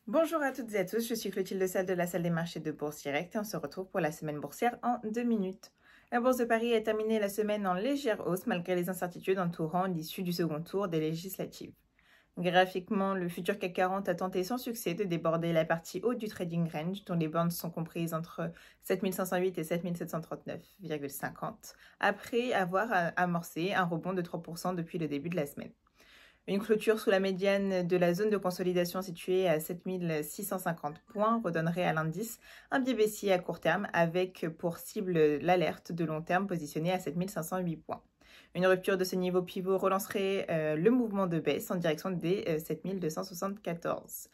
Bonjour à toutes et à tous, je suis Clotilde Salle de la salle des marchés de Bourse Direct et on se retrouve pour la semaine boursière en 2 minutes. La Bourse de Paris a terminé la semaine en légère hausse malgré les incertitudes entourant l'issue du second tour des législatives. Graphiquement, le futur CAC 40 a tenté sans succès de déborder la partie haute du trading range dont les bandes sont comprises entre 7508 et 7739,50 après avoir amorcé un rebond de 3% depuis le début de la semaine. Une clôture sous la médiane de la zone de consolidation située à 7650 points redonnerait à l'indice un biais baissier à court terme avec pour cible l'alerte de long terme positionnée à 7508 points. Une rupture de ce niveau pivot relancerait le mouvement de baisse en direction des 7274,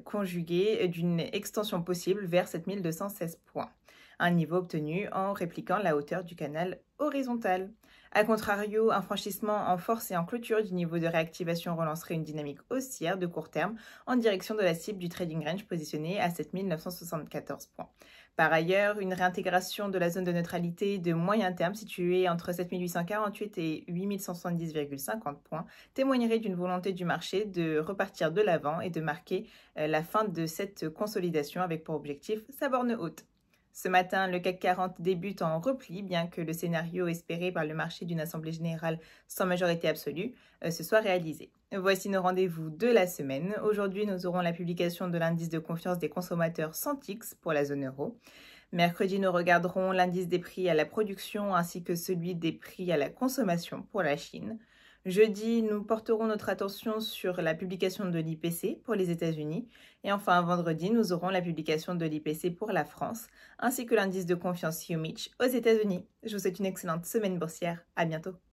conjugué d'une extension possible vers 7216 points, un niveau obtenu en répliquant la hauteur du canal horizontal. A contrario, un franchissement en force et en clôture du niveau de réactivation relancerait une dynamique haussière de court terme en direction de la cible du trading range positionnée à 7974 points. Par ailleurs, une réintégration de la zone de neutralité de moyen terme située entre 7848 et 8170,50 points témoignerait d'une volonté du marché de repartir de l'avant et de marquer la fin de cette consolidation avec pour objectif sa borne haute. Ce matin, le CAC 40 débute en repli, bien que le scénario espéré par le marché d'une assemblée générale sans majorité absolue se soit réalisé. Voici nos rendez-vous de la semaine. Aujourd'hui, nous aurons la publication de l'indice de confiance des consommateurs Sentix pour la zone euro. Mercredi, nous regarderons l'indice des prix à la production ainsi que celui des prix à la consommation pour la Chine. Jeudi, nous porterons notre attention sur la publication de l'IPC pour les États-Unis. Et enfin, vendredi, nous aurons la publication de l'IPC pour la France, ainsi que l'indice de confiance UMich aux États-Unis. Je vous souhaite une excellente semaine boursière. À bientôt.